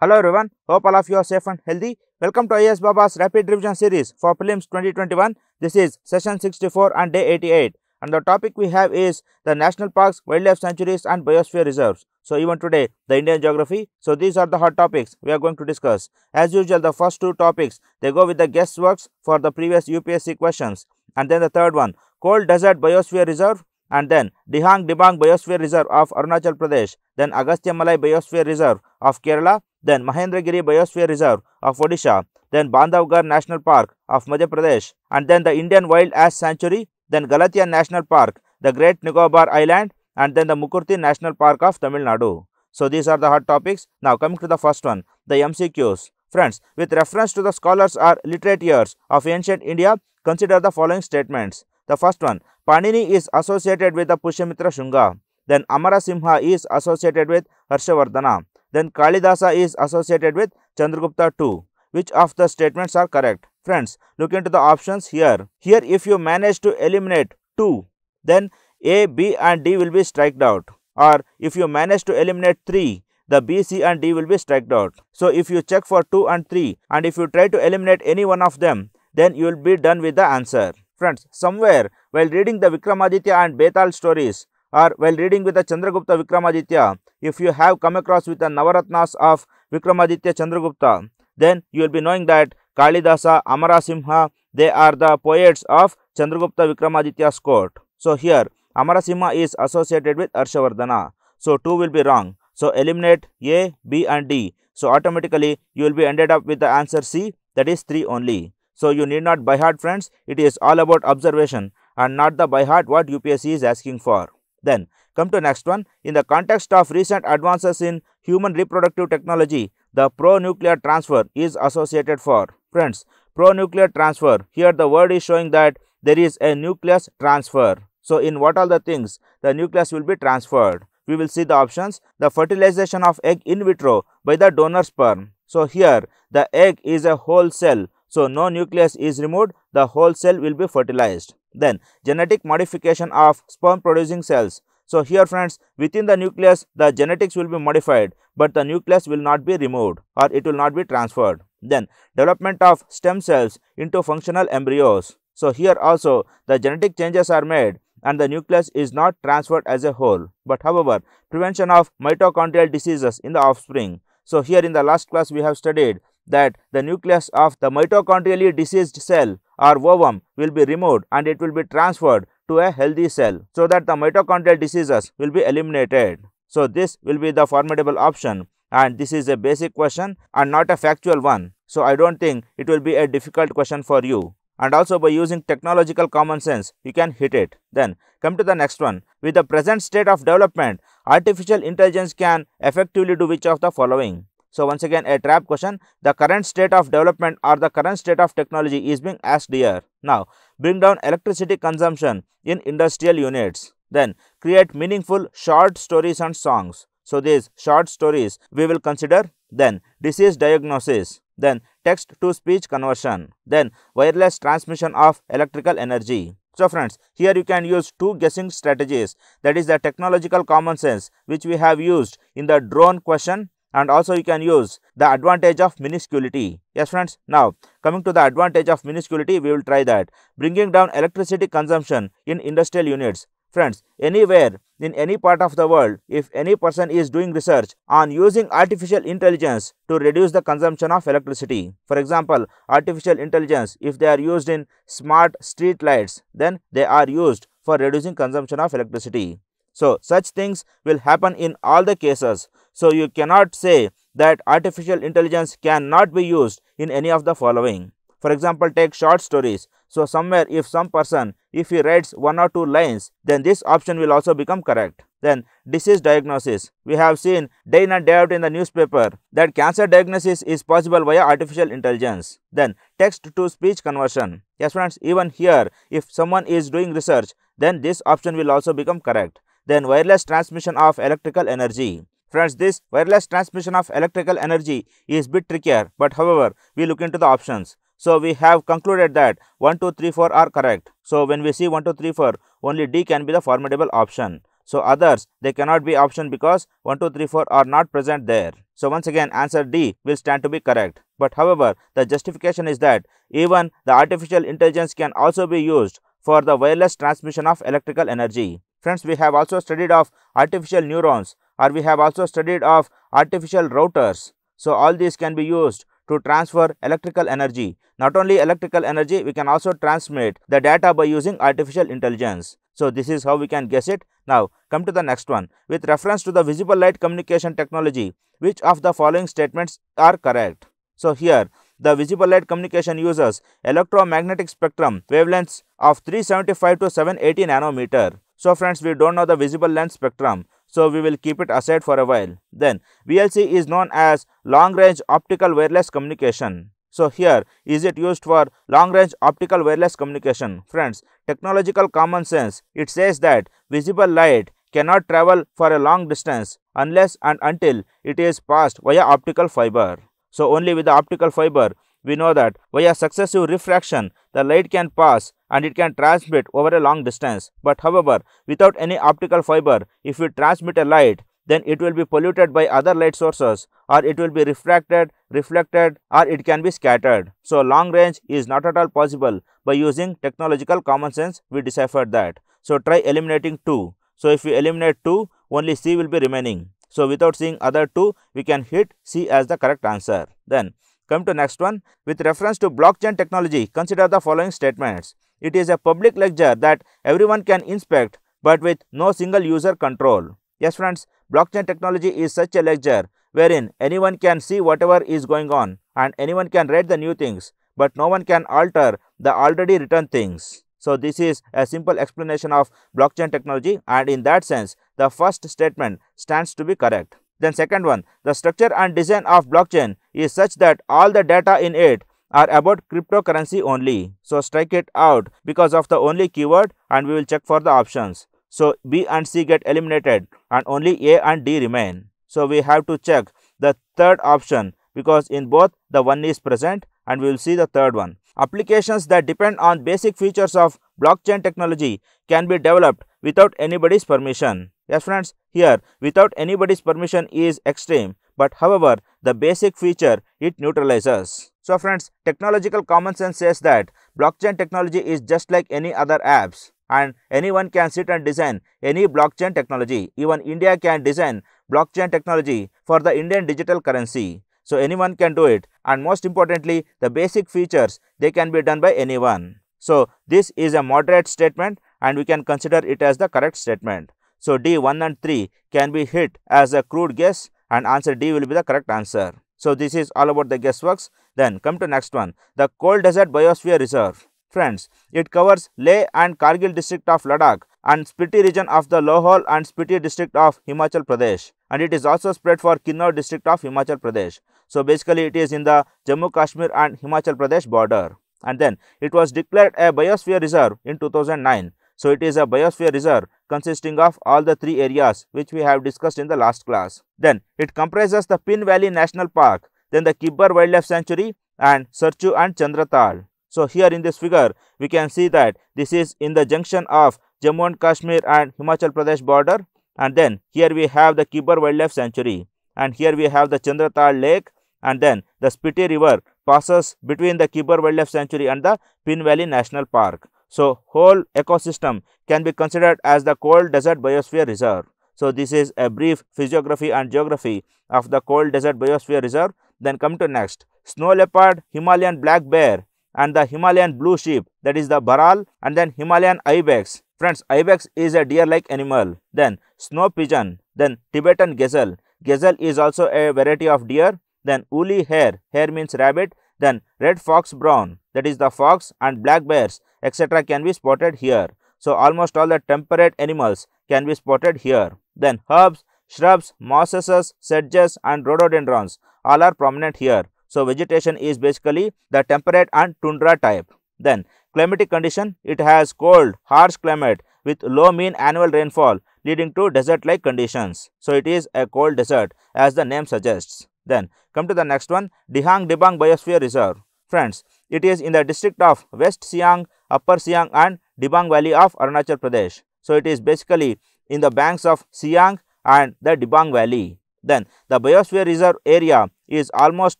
Hello everyone, hope all of you are safe and healthy. Welcome to IAS Baba's Rapid Revision Series for Prelims 2021. This is session 64 and day 88. And the topic we have is the national parks, wildlife sanctuaries and biosphere reserves. So even today, the Indian geography. So these are the hot topics we are going to discuss. As usual, the first two topics, they go with the guessworks for the previous UPSC questions. And then the third one, Cold Desert Biosphere Reserve. And then Dihang Dibang Biosphere Reserve of Arunachal Pradesh. Then Agastyamalai Biosphere Reserve of Kerala. Then Mahendragiri Biosphere Reserve of Odisha, then Bandhavgarh National Park of Madhya Pradesh, and then the Indian Wild Ass Sanctuary, then Galatian National Park, the Great Nicobar Island, and then the Mukurti National Park of Tamil Nadu. So these are the hot topics. Now coming to the first one, the MCQs. Friends, with reference to the scholars or literate years of ancient India, consider the following statements. The first one, Panini is associated with the Pushyamitra Shunga. Then Amarasimha is associated with Harshavardhana. Then Kalidasa is associated with Chandragupta too. Which of the statements are correct? Friends, look into the options here. Here if you manage to eliminate 2, then A, B and D will be striked out. Or if you manage to eliminate 3, the B, C and D will be striked out. So if you check for 2 and 3 and if you try to eliminate any one of them, then you will be done with the answer. Friends, somewhere while reading the Vikramaditya and Betal stories, or while reading with the Chandragupta Vikramaditya, if you have come across with the Navaratnas of Vikramaditya Chandragupta, then you will be knowing that Kalidasa, Amarasimha, they are the poets of Chandragupta Vikramaditya's court. So here Amarasimha is associated with Harshavardhana. So 2 will be wrong. So eliminate A, B and D. So automatically you will be ended up with the answer C, that is 3 only. So you need not by heart, friends. It is all about observation and not the by heart what UPSC is asking for. Then come to next one. In the context of recent advances in human reproductive technology, the pro-nuclear transfer is associated for. Friends, pro-nuclear transfer, here the word is showing that there is a nucleus transfer. So in what all the things the nucleus will be transferred? We will see the options. The fertilization of egg in vitro by the donor sperm. So here the egg is a whole cell. So no nucleus is removed, the whole cell will be fertilized. Then genetic modification of sperm producing cells. So here friends, within the nucleus the genetics will be modified, but the nucleus will not be removed or it will not be transferred. Then development of stem cells into functional embryos. So here also the genetic changes are made and the nucleus is not transferred as a whole, but however prevention of mitochondrial diseases in the offspring. So here in the last class we have studied that the nucleus of the mitochondrially diseased cell or ovum will be removed and it will be transferred to a healthy cell so that the mitochondrial diseases will be eliminated. So this will be the formidable option, and this is a basic question and not a factual one. So I don't think it will be a difficult question for you. And also by using technological common sense, you can hit it. Then come to the next one. With the present state of development, artificial intelligence can effectively do which of the following? So once again a trap question. The current state of development or the current state of technology is being asked here. Now bring down electricity consumption in industrial units. Then create meaningful short stories and songs. So these short stories we will consider. Then disease diagnosis. Then text to speech conversion. Then wireless transmission of electrical energy. So friends, here you can use 2 guessing strategies, that is the technological common sense which we have used in the drone question, and also you can use the advantage of minusculity. Yes friends, now coming to the advantage of minusculity, we will try that. Bringing down electricity consumption in industrial units. Friends, anywhere in any part of the world, if any person is doing research on using artificial intelligence to reduce the consumption of electricity, for example artificial intelligence, if they are used in smart street lights, then they are used for reducing consumption of electricity. So such things will happen in all the cases. So you cannot say that artificial intelligence cannot be used in any of the following. For example, take short stories. So somewhere if some person, if he writes 1 or 2 lines, then this option will also become correct. Then disease diagnosis. We have seen day in and day out in the newspaper that cancer diagnosis is possible via artificial intelligence. Then text to speech conversion. Yes friends, even here if someone is doing research, then this option will also become correct. Then wireless transmission of electrical energy. Friends, this wireless transmission of electrical energy is bit trickier, but however we look into the options. So we have concluded that 1, 2, 3, 4 are correct. So when we see 1, 2, 3, 4, only D can be the formidable option. So others, they cannot be option because 1, 2, 3, 4 are not present there. So once again answer D will stand to be correct. But however, the justification is that even the artificial intelligence can also be used for the wireless transmission of electrical energy. Friends, we have also studied of artificial neurons, or we have also studied of artificial routers. So all these can be used to transfer electrical energy. Not only electrical energy, we can also transmit the data by using artificial intelligence. So this is how we can guess it. Now come to the next one. With reference to the visible light communication technology, which of the following statements are correct? So here the visible light communication uses electromagnetic spectrum wavelengths of 375 to 780 nanometer. So friends, we don't know the visible length spectrum, so we will keep it aside for a while. Then VLC is known as long range optical wireless communication. So here, is it used for long range optical wireless communication? Friends, technological common sense, it says that visible light cannot travel for a long distance unless and until it is passed via optical fiber. So only with the optical fiber, we know that via successive refraction, the light can pass and it can transmit over a long distance. But however, without any optical fiber, if we transmit a light, then it will be polluted by other light sources, or it will be refracted, reflected, or it can be scattered. So long range is not at all possible. By using technological common sense, we deciphered that. So try eliminating 2. So if we eliminate 2, only C will be remaining. So without seeing other 2, we can hit C as the correct answer. Then come to next one. With reference to blockchain technology, consider the following statements. It is a public ledger that everyone can inspect, but with no single user control. Yes friends, blockchain technology is such a ledger wherein anyone can see whatever is going on and anyone can write the new things, but no one can alter the already written things. So this is a simple explanation of blockchain technology, and in that sense, the first statement stands to be correct. Then second one, the structure and design of blockchain is such that all the data in it are about cryptocurrency only. So strike it out because of the only keyword, and we will check for the options. So B and C get eliminated and only A and D remain. So we have to check the third option because in both the one is present, and we will see the third one. Applications that depend on basic features of blockchain technology can be developed without anybody's permission. Yes friends, here without anybody's permission is extreme, but however the basic feature it neutralizes. So friends, technological common sense says that blockchain technology is just like any other apps, and anyone can sit and design any blockchain technology. Even India can design blockchain technology for the Indian digital currency. So anyone can do it, and most importantly, the basic features, they can be done by anyone. So this is a moderate statement, and we can consider it as the correct statement. So D 1 and 3 can be hit as a crude guess, and answer D will be the correct answer. So this is all about the guessworks. Then come to next one, the Cold Desert Biosphere Reserve. Friends, it covers Leh and Kargil district of Ladakh and Spiti region of the Lohol and Spiti district of Himachal Pradesh, and it is also spread for Kinnaur district of Himachal Pradesh. So basically it is in the Jammu Kashmir and Himachal Pradesh border, and then it was declared a biosphere reserve in 2009. So it is a biosphere reserve consisting of all the 3 areas which we have discussed in the last class. Then it comprises the Pin Valley National Park, then the Kibber Wildlife Sanctuary, and Sarchu and Chandratal. So here in this figure, we can see that this is in the junction of Jammu and Kashmir and Himachal Pradesh border, and then here we have the Kibber Wildlife Sanctuary, and here we have the Chandratal Lake, and then the Spiti River passes between the Kibber Wildlife Sanctuary and the Pin Valley National Park. So whole ecosystem can be considered as the Cold Desert Biosphere Reserve. So this is a brief physiography and geography of the Cold Desert Biosphere Reserve. Then come to next, snow leopard, Himalayan black bear, and the Himalayan blue sheep, that is the Baral, and then Himalayan ibex. Friends, ibex is a deer-like animal. Then snow pigeon, then Tibetan gazelle. Gazelle is also a variety of deer. Then woolly hare, hare means rabbit. Then red fox brown, that is the fox, and black bears, etc. can be spotted here. So almost all the temperate animals can be spotted here. Then herbs, shrubs, mosses, sedges, and rhododendrons all are prominent here. So vegetation is basically the temperate and tundra type. Then climatic condition, it has cold, harsh climate with low mean annual rainfall leading to desert-like conditions. So it is a cold desert as the name suggests. Then come to the next one, Dihang Dibang Biosphere Reserve. Friends, it is in the district of West Siang, Upper Siang and Dibang Valley of Arunachal Pradesh. So it is basically in the banks of Siang and the Dibang Valley. Then the Biosphere Reserve area is almost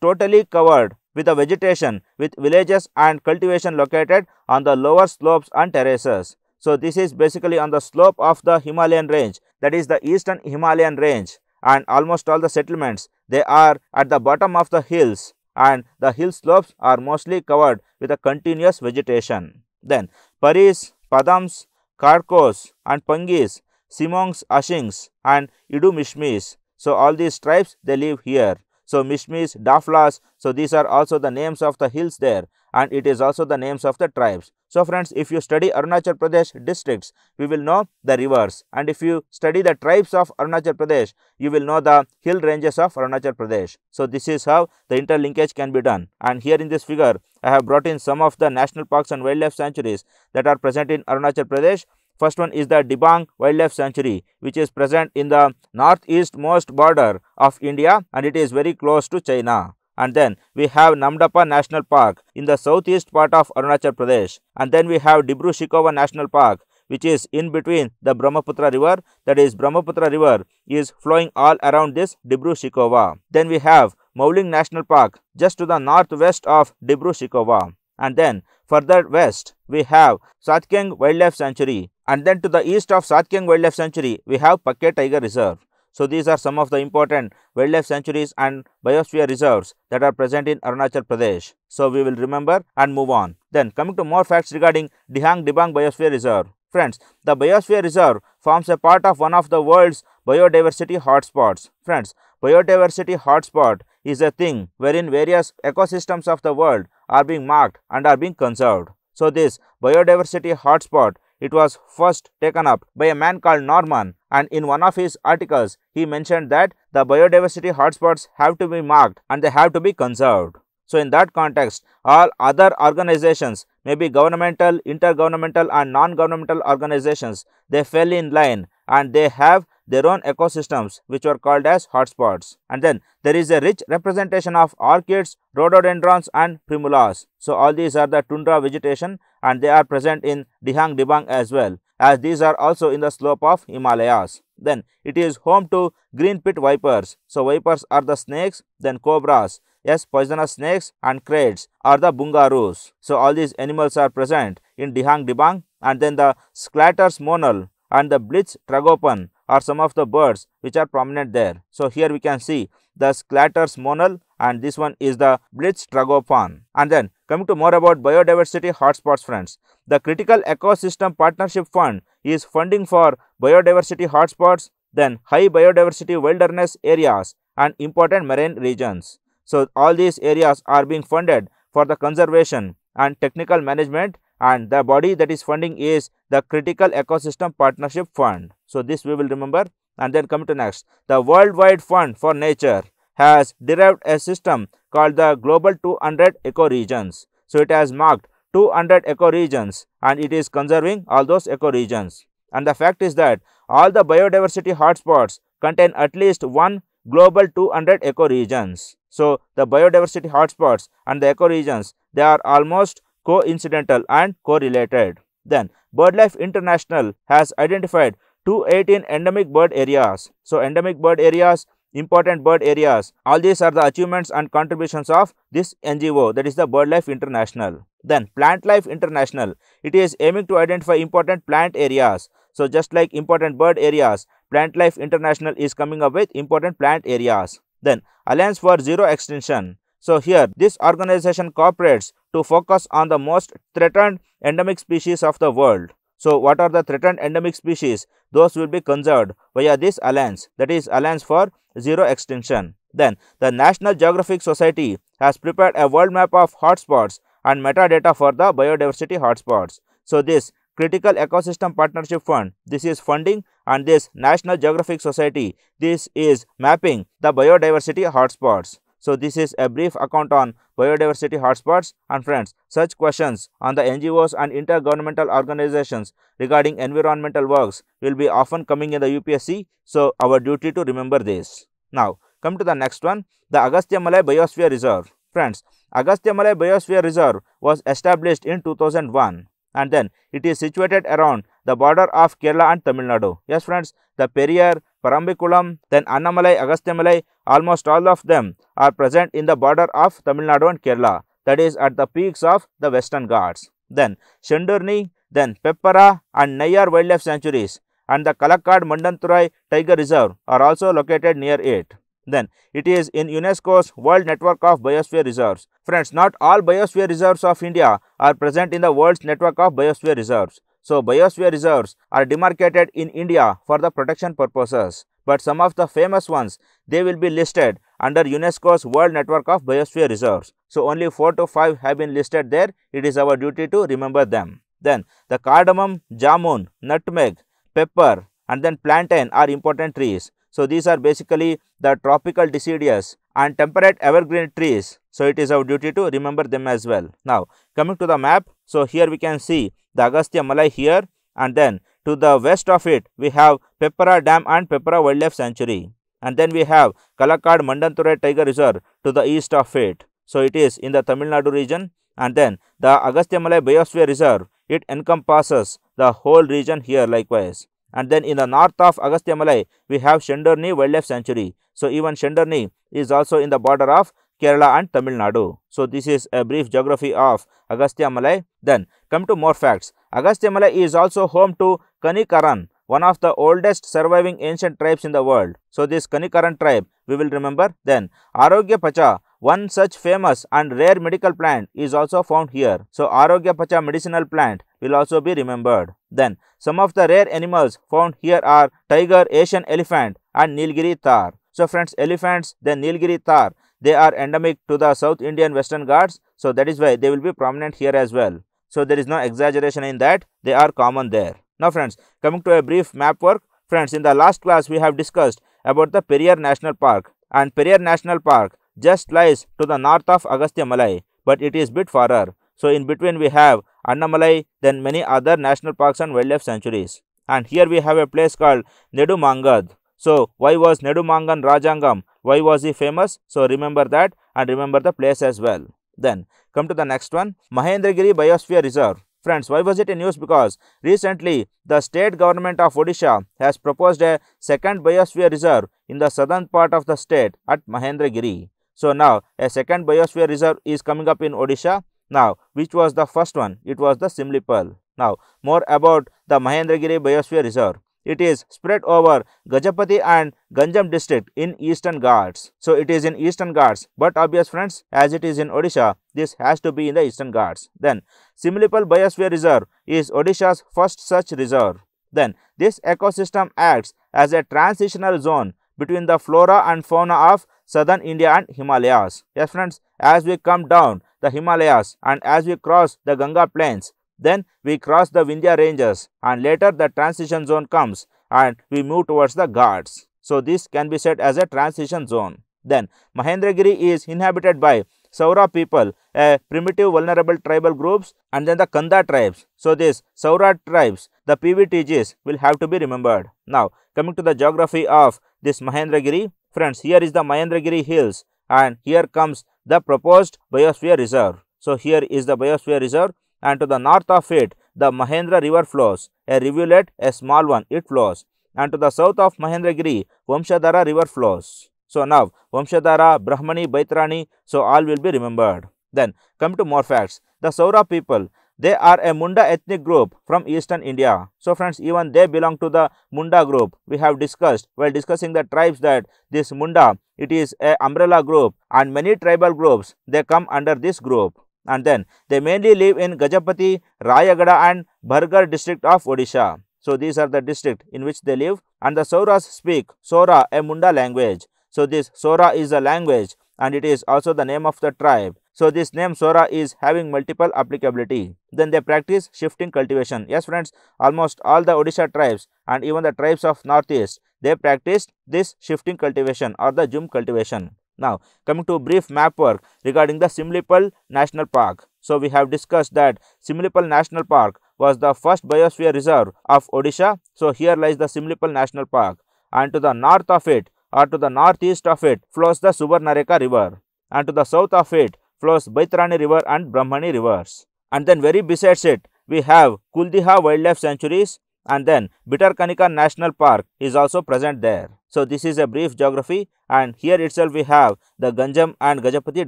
totally covered with the vegetation with villages and cultivation located on the lower slopes and terraces. So this is basically on the slope of the Himalayan range, that is the eastern Himalayan range, and almost all the settlements, they are at the bottom of the hills, and the hill slopes are mostly covered with a continuous vegetation. Then Paris, Padams, Karkos and Pangis, Simongs, Ashings and Idu Mishmis. So all these tribes, they live here. So Mishmis, Daflas, so these are also the names of the hills there, and it is also the names of the tribes. So friends, if you study Arunachal Pradesh districts, we will know the rivers, and if you study the tribes of Arunachal Pradesh, you will know the hill ranges of Arunachal Pradesh. So this is how the interlinkage can be done. And here in this figure, I have brought in some of the national parks and wildlife sanctuaries that are present in Arunachal Pradesh. First one is the Dibang Wildlife Sanctuary, which is present in the northeastmost border of India, and it is very close to China. And then we have Namdapha National Park in the southeast part of Arunachal Pradesh. And then we have Dibru-Shikhowa National Park, which is in between the Brahmaputra river, that is Brahmaputra river is flowing all around this Dibru-Shikhowa. Then we have Mauling National Park just to the northwest of Dibru-Shikhowa. And then further west we have Satkeng Wildlife Sanctuary, and then to the east of Satkeng Wildlife Sanctuary we have Pakke Tiger Reserve. So these are some of the important wildlife sanctuaries and biosphere reserves that are present in Arunachal Pradesh. So we will remember and move on. Then coming to more facts regarding Dihang Dibang Biosphere Reserve. Friends, the Biosphere Reserve forms a part of one of the world's biodiversity hotspots. Friends, biodiversity hotspot is a thing wherein various ecosystems of the world are being marked and are being conserved. So this biodiversity hotspot, it was first taken up by a man called Norman, and in one of his articles he mentioned that the biodiversity hotspots have to be marked and they have to be conserved. So in that context, all other organizations, maybe governmental, intergovernmental and non-governmental organizations, they fell in line and they have their own ecosystems which are called as hotspots. And then there is a rich representation of orchids, rhododendrons and primulas. So all these are the tundra vegetation and they are present in Dihang Dibang as well, as these are also in the slope of Himalayas. Then it is home to green pit vipers. So vipers are the snakes, then cobras, yes, poisonous snakes and kraits are the bungaroos. So all these animals are present in Dihang Dibang. And then the Sclatters monal and the Blitz tragopan are some of the birds which are prominent there. So here we can see the Sclatters monal and this one is the Blitz tragopan. And then coming to more about biodiversity hotspots, friends, the Critical Ecosystem Partnership Fund is funding for biodiversity hotspots, then high biodiversity wilderness areas and important marine regions. So all these areas are being funded for the conservation and technical management, and the body that is funding is the Critical Ecosystem Partnership Fund. So this we will remember. And then come to next, the Worldwide Fund for Nature has derived a system called the Global 200 Ecoregions. So it has marked 200 ecoregions and it is conserving all those ecoregions. And the fact is that all the biodiversity hotspots contain at least one Global 200 ecoregions. So the biodiversity hotspots and the ecoregions, they are almost coincidental and correlated. Then BirdLife International has identified 218 endemic bird areas. So endemic bird areas, important bird areas, all these are the achievements and contributions of this NGO, that is the BirdLife International. Then PlantLife International, it is aiming to identify important plant areas. So just like important bird areas, PlantLife International is coming up with important plant areas. Then Alliance for Zero Extinction. So here this organization cooperates to focus on the most threatened endemic species of the world. So what are the threatened endemic species? Those will be conserved via this alliance, that is Alliance for Zero Extinction. Then the National Geographic Society has prepared a world map of hotspots and metadata for the biodiversity hotspots. So this Critical Ecosystem Partnership Fund, this is funding, and this National Geographic Society, this is mapping the biodiversity hotspots. So this is a brief account on biodiversity hotspots. And friends, such questions on the NGOs and intergovernmental organizations regarding environmental works will be often coming in the UPSC. So our duty to remember this. Now come to the next one, the Agastyamalai Biosphere Reserve. Friends, Agastyamalai Biosphere Reserve was established in 2001. and then it is situated around the border of Kerala and Tamil Nadu. Yes friends, the Periyar, Parambikulam, then Annamalai, Agastyamalai, almost all of them are present in the border of Tamil Nadu and Kerala, that is at the peaks of the Western Ghats. Then Shendurni, then Peppara and Nayyar wildlife sanctuaries and the Kalakkad Mandanturai Tiger Reserve are also located near it. Then it is in UNESCO's World Network of Biosphere Reserves. Friends, not all biosphere reserves of India are present in the world's network of biosphere reserves. So biosphere reserves are demarcated in India for the protection purposes. But some of the famous ones, they will be listed under UNESCO's World Network of Biosphere Reserves. So only 4 to 5 have been listed there. It is our duty to remember them. Then the cardamom, jamun, nutmeg, pepper and then plantain are important trees. So these are basically the tropical deciduous and temperate evergreen trees. So it is our duty to remember them as well. Now coming to the map, so here we can see the Agastyamalai here, and then to the west of it we have Peppara Dam and Peppara Wildlife Sanctuary, and then we have Kalakkad Mandanturai Tiger Reserve to the east of it. So it is in the Tamil Nadu region, and then the Agastyamalai Biosphere Reserve, it encompasses the whole region here likewise. And then in the north of Agastyamalai we have Shendurni Wildlife Sanctuary. So even Shendurni is also in the border of Kerala and Tamil Nadu. So this is a brief geography of Agastyamalai. Then come to more facts. Agastyamalai is also home to Kanikaran, one of the oldest surviving ancient tribes in the world. So this Kanikaran tribe we will remember. Then Arogya Pacha, one such famous and rare medical plant, is also found here. So Arogya Pacha medicinal plant will also be remembered. Then some of the rare animals found here are tiger, Asian elephant and Nilgiri tahr. So friends, elephants, then Nilgiri tahr, they are endemic to the South Indian Western Ghats. So that is why they will be prominent here as well. So there is no exaggeration in that, they are common there. Now friends, coming to a brief map work. Friends, in the last class we have discussed about the Periyar National Park, and Periyar National Park just lies to the north of Agastyamalai, but it is bit farther. So in between we have Annamalai, then many other national parks and wildlife sanctuaries. And here we have a place called Nedumangad. So why was Nedumangan Rajangam? Why was he famous? So remember that and remember the place as well. Then come to the next one, Mahendragiri Biosphere Reserve. Friends, why was it in news? Because recently the state government of Odisha has proposed a second biosphere reserve in the southern part of the state at Mahendragiri. So now a second biosphere reserve is coming up in Odisha. Now which was the first one? It was the Simlipal. Now more about the Mahendragiri Biosphere Reserve. It is spread over Gajapati and Ganjam district in Eastern Ghats. So it is in Eastern Ghats, but obvious friends, as it is in Odisha, this has to be in the Eastern Ghats. Then Simlipal Biosphere Reserve is Odisha's first such reserve. Then this ecosystem acts as a transitional zone between the flora and fauna of southern India and Himalayas. Yes friends, as we come down the Himalayas and as we cross the Ganga plains, then we cross the Vindhya ranges, and later the transition zone comes and we move towards the Ghats. So this can be said as a transition zone. Then Mahendragiri is inhabited by Saura people, a primitive vulnerable tribal groups, and then the Kanda tribes. So these Saura tribes, the PVTGs, will have to be remembered. Now coming to the geography of this Mahendragiri. Friends, here is the Mahendragiri hills, and here comes the proposed Biosphere Reserve. So here is the Biosphere Reserve, and to the north of it the Mahendra river flows, a rivulet, a small one, it flows, and to the south of Mahendragiri Vamshadhara river flows. So now Vamshadhara, Brahmani, Baitarani, so all will be remembered. Then come to more facts. The Saura people, they are a Munda ethnic group from eastern India. So friends, even they belong to the Munda group. We have discussed while discussing the tribes that this Munda, it is a umbrella group, and many tribal groups, they come under this group. And then they mainly live in Gajapati, Rayagada and Bargarh district of Odisha. So these are the district in which they live, and the Sauras speak Sora, a Munda language. So this Sora is a language and it is also the name of the tribe. So this name Sora is having multiple applicability. Then they practice shifting cultivation. Yes friends, almost all the Odisha tribes and even the tribes of northeast, they practiced this shifting cultivation or the Jhum cultivation. Now coming to brief map work regarding the Simlipal National Park. So we have discussed that Simlipal National Park was the first biosphere reserve of Odisha. So here lies the Simlipal National Park, and to the north of it or to the northeast of it flows the Subarnareka river, and to the south of it flows Baitarani river and Brahmani rivers, and then very besides it we have Kuldiha Wildlife Sanctuaries, and then Bitarkanika National Park is also present there. So this is a brief geography, and here itself we have the Ganjam and Gajapati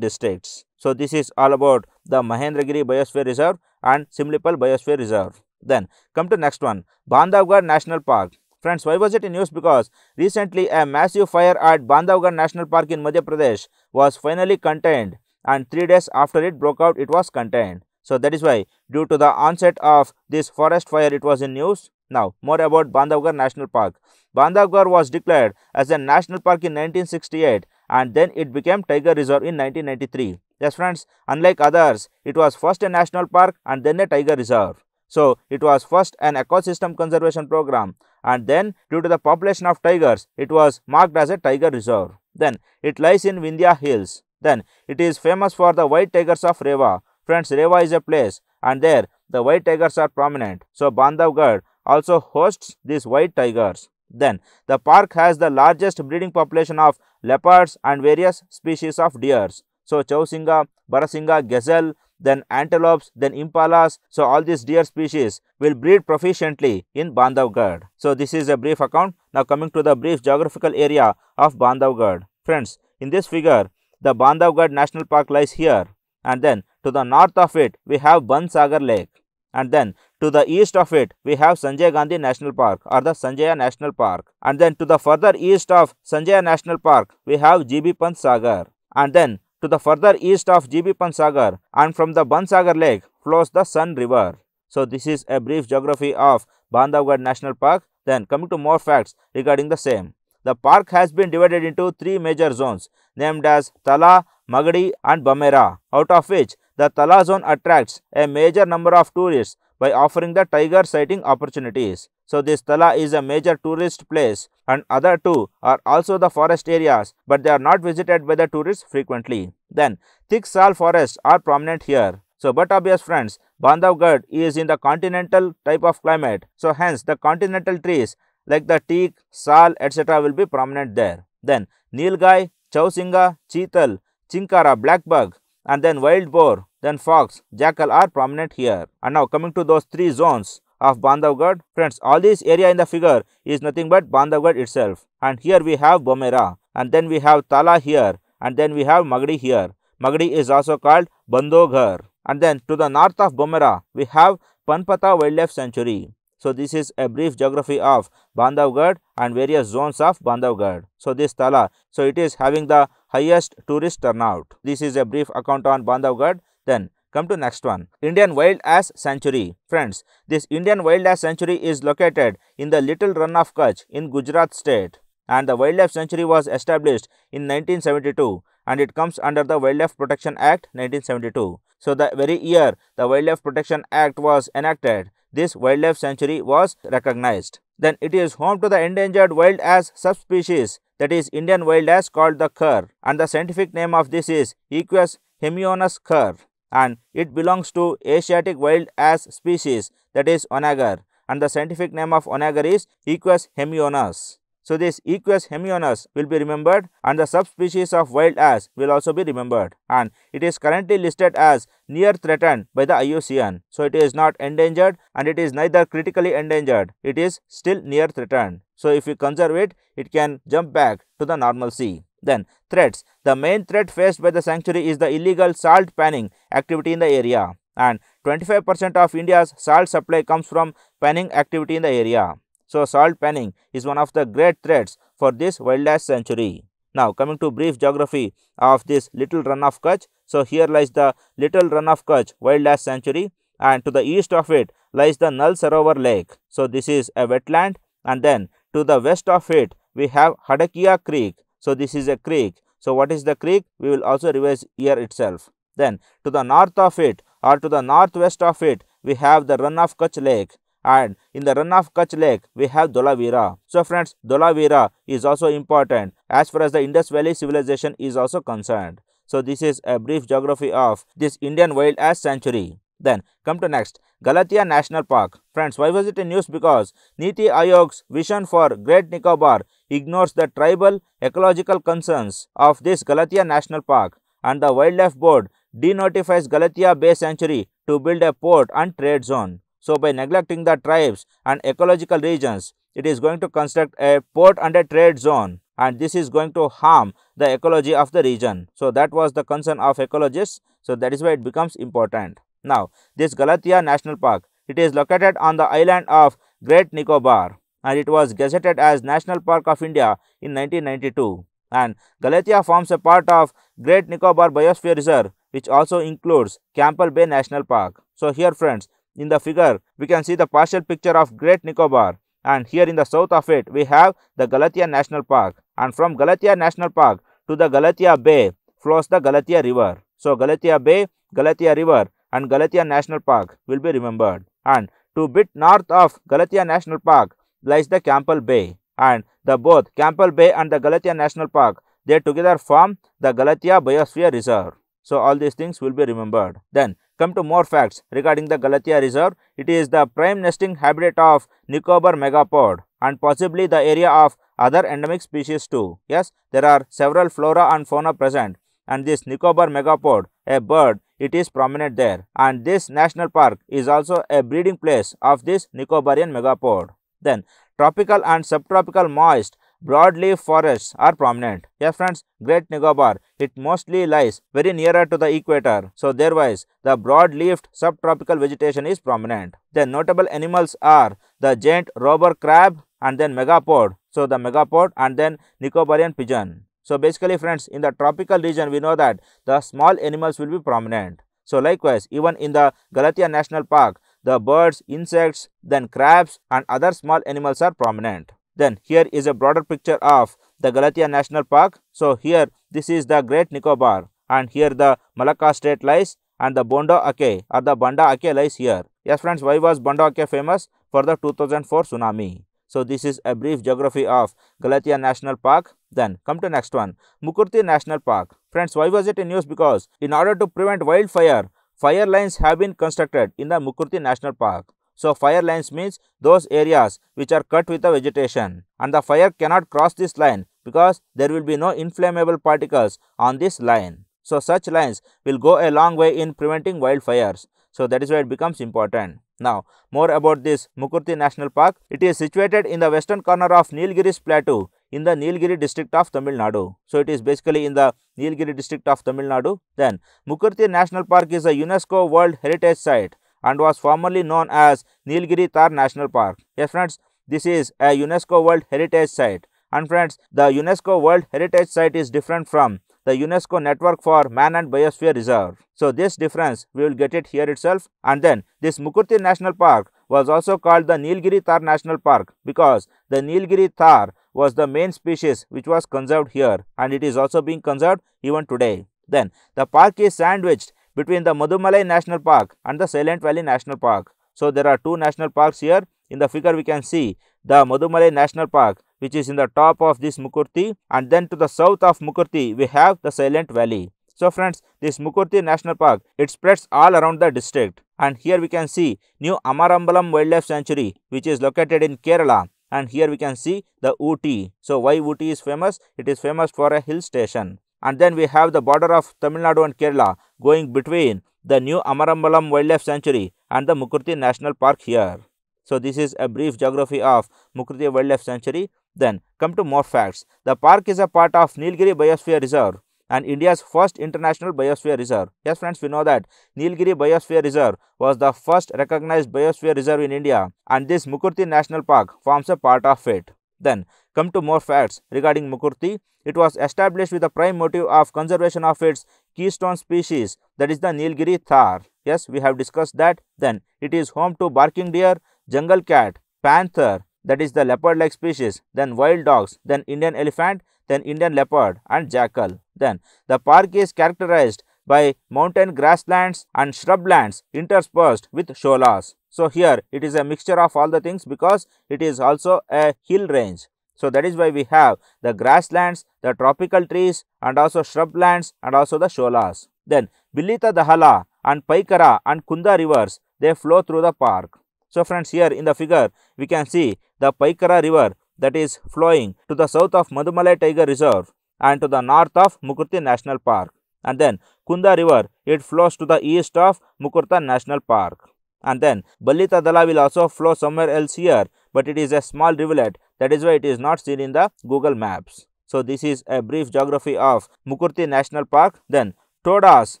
districts. So this is all about the Mahendragiri Biosphere Reserve and Simlipal Biosphere Reserve. Then come to next one, Bandhavgarh National Park. Friends, why was it in news? Because recently a massive fire at Bandhavgarh National Park in Madhya Pradesh was finally contained, and 3 days after it broke out, it was contained. So that is why, due to the onset of this forest fire, it was in news. Now, more about Bandhavgarh National Park. Bandhavgarh was declared as a national park in 1968, and then it became Tiger Reserve in 1993. Yes, friends, unlike others, it was first a national park and then a Tiger Reserve. So, it was first an ecosystem conservation program, and then due to the population of tigers, it was marked as a Tiger Reserve. Then, it lies in Vindhya Hills. Then, it is famous for the white tigers of Rewa. Friends, Rewa is a place, and there the white tigers are prominent. So, Bandhavgarh also hosts these white tigers. Then, the park has the largest breeding population of leopards and various species of deers. So, Chausinga, Barasinga, Gazelle, then antelopes, then impalas. So, all these deer species will breed proficiently in Bandhavgarh. So, this is a brief account. Now, coming to the brief geographical area of Bandhavgarh. Friends, in this figure, the Bandhavgarh National Park lies here, and then to the north of it, we have Bansagar Lake, and then to the east of it, we have Sanjay Gandhi National Park or the Sanjaya National Park, and then to the further east of Sanjaya National Park, we have GB Pant Sagar, and then to the further east of GB Pant Sagar and from the Bansagar Lake flows the Sun River. So, this is a brief geography of Bandhavgarh National Park. Then, coming to more facts regarding the same. The park has been divided into 3 major zones named as Tala, Magadi and Bamera, out of which the Tala zone attracts a major number of tourists by offering the tiger sighting opportunities. So, this Tala is a major tourist place, and other 2 are also the forest areas, but they are not visited by the tourists frequently. Then, thick sal forests are prominent here. So, but obvious friends, Bandhavgarh is in the continental type of climate. So, hence the continental trees like the teak, sal, etc. will be prominent there. Then, Nilgai, Chausinga, Cheetal, Chinkara, blackbug, and then wild boar, then fox, jackal are prominent here. And now coming to those 3 zones of Bandhavgarh. Friends, all this area in the figure is nothing but Bandhavgarh itself. And here we have Bomera, and then we have Tala here, and then we have Magadi here. Magadi is also called Bandoghar. And then to the north of Bomera, we have Panpata Wildlife Sanctuary. So, this is a brief geography of Bandhavgarh and various zones of Bandhavgarh. So, this Tala, so it is having the highest tourist turnout. This is a brief account on Bandhavgarh. Then, come to next one, Indian Wild Ass Sanctuary. Friends, this Indian Wild Ass Sanctuary is located in the Little Run of Kutch in Gujarat state, and the Wildlife Sanctuary was established in 1972, and it comes under the Wildlife Protection Act 1972. So, the very year the Wildlife Protection Act was enacted, this wildlife sanctuary was recognized. Then it is home to the endangered wild ass subspecies, that is Indian wild ass called the cur, and the scientific name of this is Equus hemionus cur, and it belongs to Asiatic wild ass species, that is onager, and the scientific name of onager is Equus hemionus. So, this Equus hemionus will be remembered, and the subspecies of wild ass will also be remembered, and it is currently listed as near threatened by the IUCN. So, it is not endangered and it is neither critically endangered, it is still near threatened. So, if we conserve it, it can jump back to the normalcy. Then, threats. The main threat faced by the sanctuary is the illegal salt panning activity in the area, and 25% of India's salt supply comes from panning activity in the area. So, salt panning is one of the great threats for this wildlife sanctuary. Now, coming to brief geography of this Little Run of Kutch. So, here lies the Little Run of Kutch Wildlife Sanctuary, and to the east of it lies the Nal Sarovar Lake. So, this is a wetland, and then to the west of it we have Hadakia Creek. So, this is a creek. So, what is the creek? We will also revise here itself. Then, to the north of it or to the northwest of it, we have the Run of Kutch Lake, and in the Run of Kutch Lake, we have Dholavira. So, friends, Dholavira is also important as far as the Indus Valley civilization is also concerned. So, this is a brief geography of this Indian Wild Ass Sanctuary. Then, come to next, Galathea National Park. Friends, why was it in news? Because Niti Ayog's vision for Great Nicobar ignores the tribal ecological concerns of this Galathea National Park, and the Wildlife Board denotifies Galathea Bay Sanctuary to build a port and trade zone. So by neglecting the tribes and ecological regions, it is going to construct a port and a trade zone, and this is going to harm the ecology of the region. So that was the concern of ecologists. So that is why it becomes important. Now this Galathea National Park, it is located on the island of Great Nicobar, and it was gazetted as National Park of India in 1992. And Galathea forms a part of Great Nicobar Biosphere Reserve, which also includes Campbell Bay National Park. So here friends, in the figure we can see the partial picture of Great Nicobar, and here in the south of it we have the Galathea National Park, and from Galathea National Park to the Galathea Bay flows the Galathea River. So Galathea Bay, Galathea River and Galathea National Park will be remembered. And to bit north of Galathea National Park lies the Campbell Bay, and the both Campbell Bay and the Galathea National Park, they together form the Galathea Biosphere Reserve. So all these things will be remembered. Then come to more facts regarding the Galathea Reserve. It is the prime nesting habitat of Nicobar megapod and possibly the area of other endemic species too. Yes, there are several flora and fauna present, and this Nicobar megapod, a bird, it is prominent there, and this national park is also a breeding place of this Nicobarian megapod. Then tropical and subtropical moist broadleaf forests are prominent. Yes friends, Great Nicobar, it mostly lies very nearer to the equator, so therewise the broad-leafed subtropical vegetation is prominent. Then notable animals are the giant robber crab and then megapod, so the megapod and then Nicobarian pigeon. So basically friends, in the tropical region we know that the small animals will be prominent. So likewise, even in the Galathea National Park, the birds, insects, then crabs and other small animals are prominent. Then here is a broader picture of the Galathea National Park. So here this is the Great Nicobar, and here the Malacca Strait lies, and the Bondo Ake or the Banda Ake lies here. Yes friends, why was Banda Ake famous? For the 2004 tsunami. So this is a brief geography of Galathea National Park. Then come to next one, Mukurti National Park. Friends, why was it in news? Because in order to prevent wildfire, fire lines have been constructed in the Mukurti National Park. So fire lines means those areas which are cut with the vegetation, and the fire cannot cross this line because there will be no inflammable particles on this line. So such lines will go a long way in preventing wildfires. So that is why it becomes important. Now more about this Mukurti National Park. It is situated in the western corner of Nilgiris Plateau in the Nilgiri district of Tamil Nadu. So it is basically in the Nilgiri district of Tamil Nadu. Then Mukurti National Park is a UNESCO World Heritage Site and was formerly known as Nilgiri Tar National Park. Yes friends, this is a UNESCO World Heritage Site, and friends, the UNESCO World Heritage Site is different from the UNESCO Network for Man and Biosphere Reserve. So this difference we will get it here itself. And then this Mukurti National Park was also called the Nilgiri Tar National Park because the Nilgiri tar was the main species which was conserved here, and it is also being conserved even today. Then the park is sandwiched between the Madumalai National Park and the Silent Valley National Park. So there are two national parks here. In the figure we can see the Madumalai National Park, which is in the top of this Mukurti, and then to the south of Mukurti we have the Silent Valley. So friends, this Mukurti National Park, it spreads all around the district, and here we can see New Amarambalam Wildlife Sanctuary, which is located in Kerala, and here we can see the Ooty. So why Ooty is famous? It is famous for a hill station. And then we have the border of Tamil Nadu and Kerala going between the New Amarambalam Wildlife Sanctuary and the Mukurti National Park here. So this is a brief geography of Mukurti Wildlife Sanctuary. Then come to more facts. The park is a part of Nilgiri Biosphere Reserve and India's first international biosphere reserve. Yes friends, we know that Nilgiri Biosphere Reserve was the first recognized biosphere reserve in India, and this Mukurti National Park forms a part of it. Then come to more facts regarding Mukurti. It was established with the prime motive of conservation of its keystone species, that is the Nilgiri Thar. Yes, we have discussed that. Then it is home to barking deer, jungle cat, panther, that is the leopard-like species, then wild dogs, then Indian elephant, then Indian leopard and jackal. Then the park is characterized by mountain grasslands and shrublands interspersed with sholas. So here it is a mixture of all the things because it is also a hill range. So that is why we have the grasslands, the tropical trees and also shrublands and also the sholas. Then Bilita Dahala and Paikara and Kunda rivers, they flow through the park. So friends, here in the figure we can see the Paikara river that is flowing to the south of Madumalai Tiger Reserve and to the north of Mukurti National Park. And then Kunda river, it flows to the east of Mukurta National Park. And then Balita Dala will also flow somewhere else here, but it is a small rivulet. That is why it is not seen in the Google Maps. So this is a brief geography of Mukurti National Park. Then Todas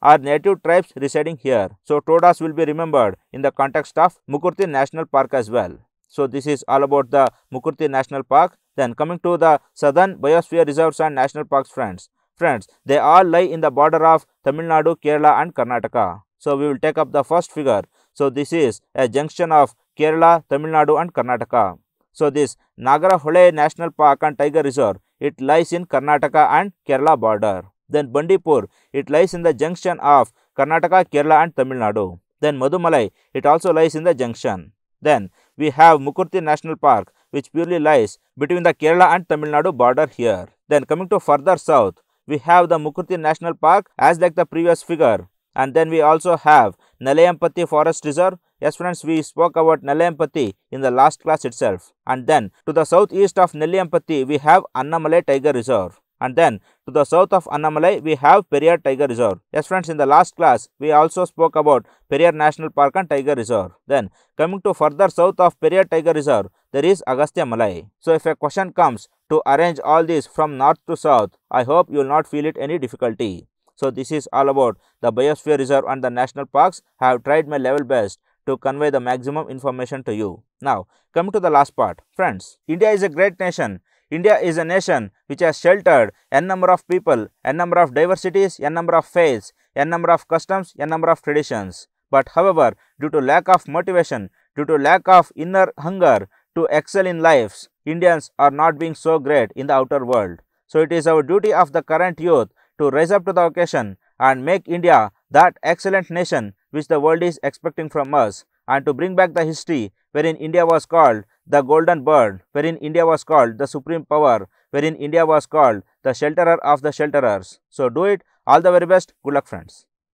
are native tribes residing here. So Todas will be remembered in the context of Mukurti National Park as well. So this is all about the Mukurti National Park. Then coming to the Southern Biosphere Reserves and National Parks, friends, they all lie in the border of Tamil Nadu, Kerala and Karnataka. So we will take up the first figure. So this is a junction of Kerala, Tamil Nadu and Karnataka. So this Nagarhole National Park and Tiger Reserve, it lies in Karnataka and Kerala border. Then Bandipur, it lies in the junction of Karnataka, Kerala and Tamil Nadu. Then Madumalai, it also lies in the junction. Then we have Mukurti National Park, which purely lies between the Kerala and Tamil Nadu border here. Then coming to further south, we have the Mukurti National Park as like the previous figure. And then we also have Nelayampati Forest Reserve. Yes friends, we spoke about Nelayampati in the last class itself. And then to the southeast of Nelayampati, we have Annamalai Tiger Reserve. And then to the south of Annamalai, we have Periyar Tiger Reserve. Yes friends, in the last class, we also spoke about Periyar National Park and Tiger Reserve. Then coming to further south of Periyar Tiger Reserve, there is Agastya Malai. So if a question comes to arrange all these from north to south, I hope you will not feel it any difficulty. So this is all about the Biosphere Reserve and the National Parks. I have tried my level best to convey the maximum information to you. Now coming to the last part. Friends, India is a great nation. India is a nation which has sheltered n number of people, n number of diversities, n number of faiths, n number of customs, n number of traditions. But however, due to lack of motivation, due to lack of inner hunger to excel in lives, Indians are not being so great in the outer world. So it is our duty of the current youth to rise up to the occasion and make India that excellent nation which the world is expecting from us, and to bring back the history wherein India was called the golden bird, wherein India was called the supreme power, wherein India was called the shelterer of the shelterers. So do it. All the very best. Good luck, friends.